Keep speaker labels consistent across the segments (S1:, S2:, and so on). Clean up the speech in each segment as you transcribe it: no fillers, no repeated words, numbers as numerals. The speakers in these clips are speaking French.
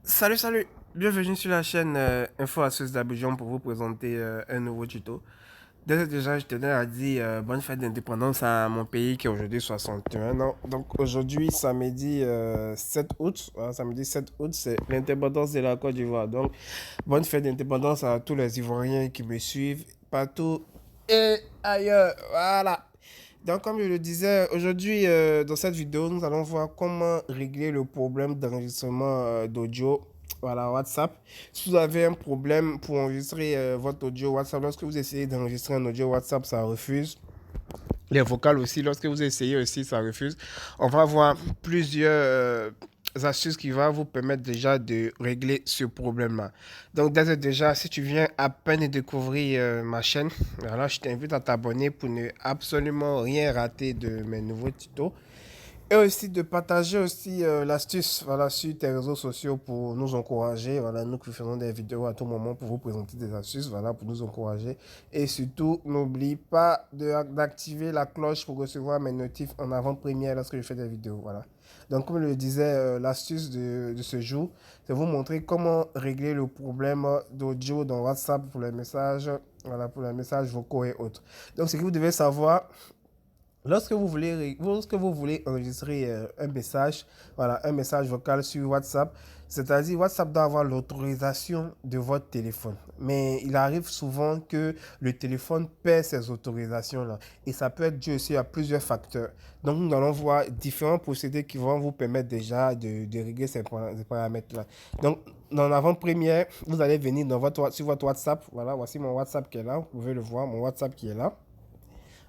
S1: Salut, bienvenue sur la chaîne Info Astuces d'Abidjan pour vous présenter un nouveau tuto. Déjà, je tenais à dire bonne fête d'indépendance à mon pays qui est aujourd'hui 61 ans. Donc aujourd'hui, samedi 7 août, voilà, samedi 7 août, c'est l'indépendance de la Côte d'Ivoire. Donc bonne fête d'indépendance à tous les Ivoiriens qui me suivent partout et ailleurs. Voilà. Donc, comme je le disais, aujourd'hui, dans cette vidéo, nous allons voir comment régler le problème d'enregistrement d'audio. Voilà, WhatsApp. Si vous avez un problème pour enregistrer votre audio WhatsApp, lorsque vous essayez d'enregistrer un audio WhatsApp, ça refuse. Les vocales aussi, lorsque vous essayez aussi, ça refuse. On va voir plusieurs astuces qui vont vous permettre déjà de régler ce problème-là. Donc, déjà, si tu viens à peine de découvrir ma chaîne, voilà, je t'invite à t'abonner pour ne absolument rien rater de mes nouveaux tutos. Et aussi de partager aussi l'astuce voilà, sur tes réseaux sociaux pour nous encourager. Voilà, nous qui faisons des vidéos à tout moment pour vous présenter des astuces, voilà, pour nous encourager. Et surtout, n'oublie pas d'activer la cloche pour recevoir mes notifs en avant-première lorsque je fais des vidéos. Voilà. Donc, comme je le disais, l'astuce de ce jour, c'est vous montrer comment régler le problème d'audio dans WhatsApp pour les messages, voilà, pour les messages vocaux et autres. Donc, ce que vous devez savoir, lorsque vous voulez enregistrer un message, voilà, un message vocal sur WhatsApp, c'est-à-dire WhatsApp doit avoir l'autorisation de votre téléphone. Mais il arrive souvent que le téléphone perd ces autorisations-là. Et ça peut être dû aussi à plusieurs facteurs. Donc nous allons voir différents procédés qui vont vous permettre déjà de régler ces paramètres-là. Donc en avant-première, vous allez venir sur votre WhatsApp. Voilà, voici mon WhatsApp qui est là. Vous pouvez le voir, mon WhatsApp qui est là.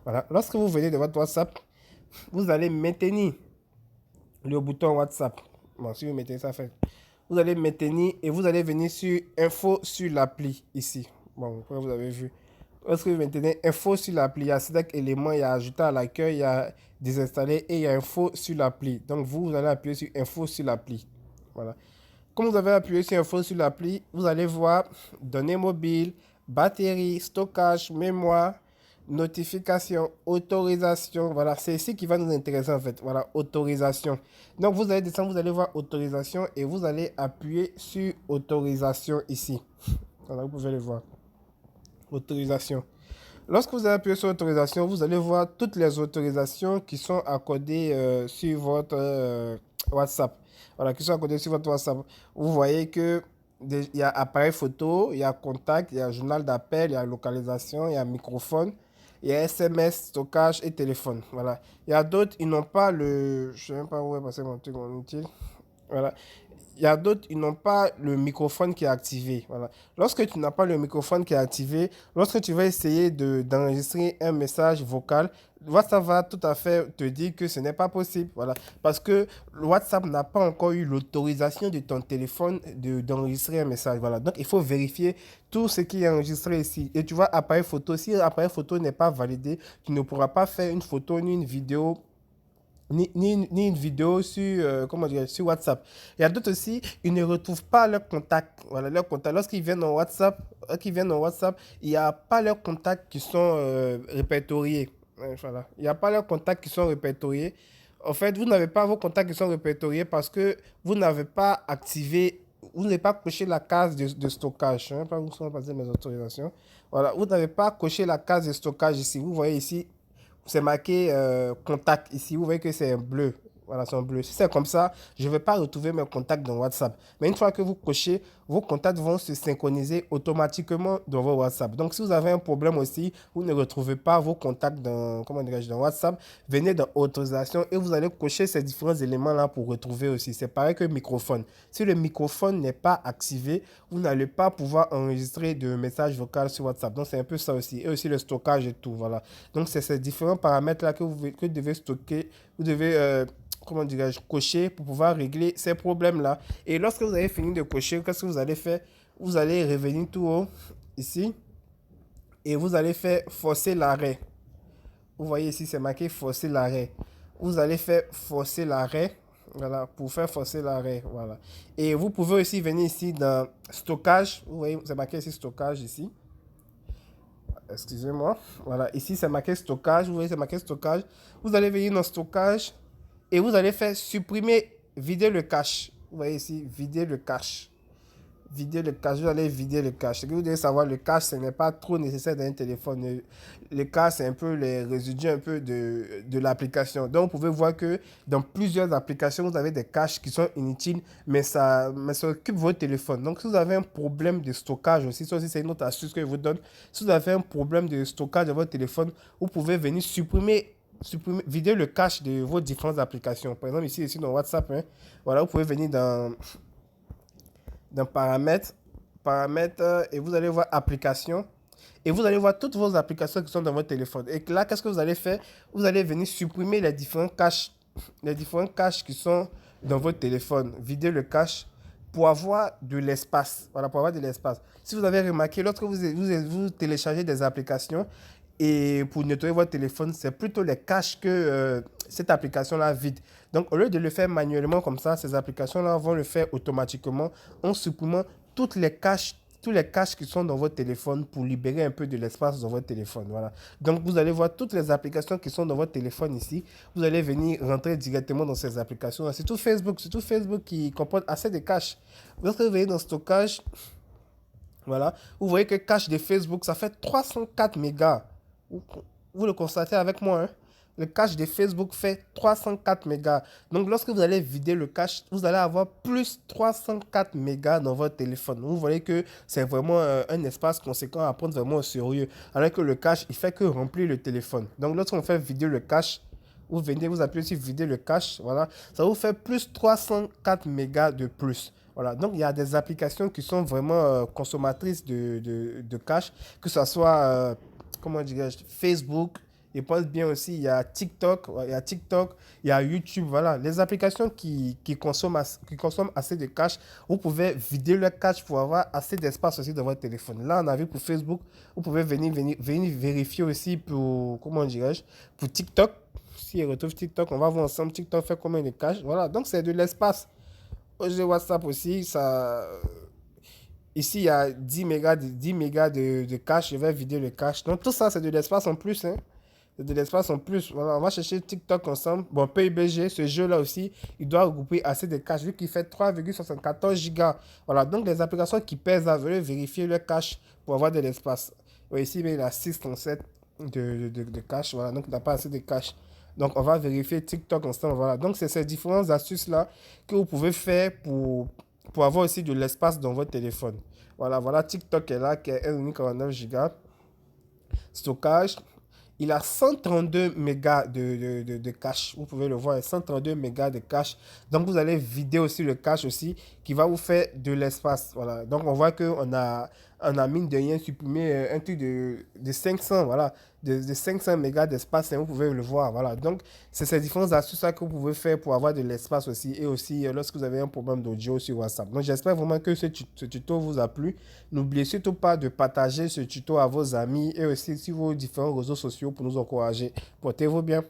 S1: Voilà. Lorsque vous venez de votre WhatsApp, vous allez maintenir le bouton WhatsApp. Bon, si vous mettez ça, fait. Vous allez maintenir et vous allez venir sur Info sur l'appli ici. Bon, vous avez vu. Lorsque vous maintenez Info sur l'appli, il y a 5 éléments. Il y a Ajouter à l'accueil, il y a Désinstaller et il y a Info sur l'appli. Donc, vous allez appuyer sur Info sur l'appli. Voilà. Comme vous avez appuyé sur Info sur l'appli, vous allez voir Données mobiles, batterie, stockage, mémoire, notification, autorisation. Voilà, c'est ici qui va nous intéresser en fait. Voilà, autorisation. Donc vous allez descendre, vous allez voir autorisation et vous allez appuyer sur autorisation ici. Voilà, vous pouvez le voir. Autorisation. Lorsque vous allez appuyer sur autorisation, vous allez voir toutes les autorisations qui sont accordées sur votre WhatsApp. Voilà, qui sont accordées sur votre WhatsApp. Vous voyez que il y a appareil photo, il y a contact, il y a journal d'appel, il y a localisation, il y a microphone, il y a SMS, stockage et téléphone. Voilà. Il y a d'autres, ils n'ont pas le... Je ne sais même pas où est passé mon truc, mon outil. Voilà. Il y a d'autres, ils n'ont pas le microphone qui est activé. Voilà. Lorsque tu n'as pas le microphone qui est activé, lorsque tu vas essayer d'enregistrer un message vocal, WhatsApp va tout à fait te dire que ce n'est pas possible. Voilà. Parce que WhatsApp n'a pas encore eu l'autorisation de ton téléphone d'enregistrer un message. Voilà. Donc, il faut vérifier tout ce qui est enregistré ici. Et tu vois, appareil photo, si l'appareil photo n'est pas validé, tu ne pourras pas faire une photo ni une vidéo ni une vidéo sur, comment dire, sur WhatsApp. Il y a d'autres aussi, ils ne retrouvent pas leurs contacts. Voilà, leurs contacts. Lorsqu'ils viennent en WhatsApp, il n'y a pas leurs contacts qui sont répertoriés. Voilà. Il n'y a pas leurs contacts qui sont répertoriés. En fait, vous n'avez pas vos contacts qui sont répertoriés parce que vous n'avez pas activé, vous n'avez pas coché la case de stockage. Je ne sais pas où sont passées mes autorisations. Voilà, vous n'avez pas coché la case de stockage ici. Vous voyez ici, c'est marqué contact ici. Vous voyez que c'est bleu. Voilà, c'est en bleu. Si c'est comme ça, je ne vais pas retrouver mes contacts dans WhatsApp. Mais une fois que vous cochez, vos contacts vont se synchroniser automatiquement dans vos WhatsApp. Donc, si vous avez un problème aussi, vous ne retrouvez pas vos contacts dans, comment dirais-je, dans WhatsApp, venez dans autorisation et vous allez cocher ces différents éléments-là pour retrouver aussi. C'est pareil que le microphone. Si le microphone n'est pas activé, vous n'allez pas pouvoir enregistrer de messages vocaux sur WhatsApp. Donc, c'est un peu ça aussi. Et aussi le stockage et tout. Voilà. Donc, c'est ces différents paramètres-là que vous devez stocker. Vous devez comment dirais-je, cocher pour pouvoir régler ces problèmes-là. Et lorsque vous avez fini de cocher, qu'est-ce que vous allez faire? Vous allez revenir tout haut, ici, et vous allez faire forcer l'arrêt. Vous voyez ici, c'est marqué forcer l'arrêt. Vous allez faire forcer l'arrêt, voilà, pour faire forcer l'arrêt, voilà. Et vous pouvez aussi venir ici dans stockage. Vous voyez, c'est marqué ici stockage, ici. Excusez-moi. Voilà, ici, c'est marqué stockage. Vous voyez, c'est marqué stockage. Vous allez venir dans stockage et vous allez faire supprimer, vider le cache. Vous voyez ici, vider le cache. Vider le cache, vous allez vider le cache. Ce que vous devez savoir, le cache, ce n'est pas trop nécessaire dans un téléphone. Le cache, c'est un peu les résidus un peu de l'application. Donc, vous pouvez voir que dans plusieurs applications, vous avez des caches qui sont inutiles, mais ça occupe votre téléphone. Donc, si vous avez un problème de stockage aussi, ça aussi, c'est une autre astuce que je vous donne. Si vous avez un problème de stockage de votre téléphone, vous pouvez venir vider le cache de vos différentes applications. Par exemple, ici dans WhatsApp, hein, voilà, vous pouvez venir dans paramètres, et vous allez voir applications. Et vous allez voir toutes vos applications qui sont dans votre téléphone. Et là, qu'est-ce que vous allez faire? Vous allez venir supprimer les différents caches qui sont dans votre téléphone. Vider le cache pour avoir de l'espace. Voilà, pour avoir de l'espace. Si vous avez remarqué, lorsque vous téléchargez des applications et pour nettoyer votre téléphone, c'est plutôt les caches que cette application-là vide. Donc, au lieu de le faire manuellement comme ça, ces applications-là vont le faire automatiquement en supprimant tous les caches qui sont dans votre téléphone pour libérer un peu de l'espace dans votre téléphone. Voilà. Donc, vous allez voir toutes les applications qui sont dans votre téléphone ici. Vous allez venir rentrer directement dans ces applications. C'est tout Facebook qui comporte assez de caches. Lorsque vous venez dans stockage, voilà, vous voyez que cache de Facebook, ça fait 304 mégas. Vous le constatez avec moi, hein? Le cache de Facebook fait 304 mégas. Donc, lorsque vous allez vider le cache, vous allez avoir plus 304 mégas dans votre téléphone. Vous voyez que c'est vraiment un espace conséquent à prendre vraiment au sérieux. Alors que le cache, il fait que remplir le téléphone. Donc, lorsqu'on fait vider le cache, vous appuyez sur vider le cache, voilà, ça vous fait plus 304 mégas de plus. Voilà, donc il y a des applications qui sont vraiment consommatrices de cache, que ce soit, comment dirais-je, Facebook. Je pense bien aussi, il y a YouTube, voilà. Les applications qui consomment assez de cache, vous pouvez vider le cache pour avoir assez d'espace aussi dans votre téléphone. Là, on a vu pour Facebook, vous pouvez venir vérifier aussi pour, comment dirais-je, pour TikTok. Si on retrouve TikTok, on va voir ensemble TikTok fait combien de cache. Voilà, donc c'est de l'espace. J'ai WhatsApp aussi, ça... Ici, il y a 10 mégas de cache, je vais vider le cache. Donc tout ça, c'est de l'espace en plus, hein. C'est de l'espace en plus. Voilà, on va chercher TikTok ensemble. Bon, PUBG, ce jeu-là aussi, il doit regrouper assez de cache, vu qu'il fait 3,74 gigas. Voilà, donc les applications qui pèsent à venir vérifier le cache pour avoir de l'espace. Ouais, ici, il a 637 de cache. Voilà, donc il n'a pas assez de cache. Donc, on va vérifier TikTok ensemble. Voilà. Donc, c'est ces différentes astuces-là que vous pouvez faire pour avoir aussi de l'espace dans votre téléphone. Voilà, voilà, TikTok est là, qui est 1,49 Go. Stockage, il a 132 mégas de cache. Vous pouvez le voir, 132 mégas de cache. Donc, vous allez vider aussi le cache aussi, qui va vous faire de l'espace. Voilà. Donc, on voit qu'on a mine de rien supprimé un truc de 500, voilà, de 500 mégas d'espace, hein, vous pouvez le voir. Voilà. Donc, c'est ces différentes astuces que vous pouvez faire pour avoir de l'espace aussi. Et aussi, lorsque vous avez un problème d'audio sur WhatsApp. Donc, j'espère vraiment que ce tuto vous a plu. N'oubliez surtout pas de partager ce tuto à vos amis et aussi sur vos différents réseaux sociaux pour nous encourager. Portez-vous bien.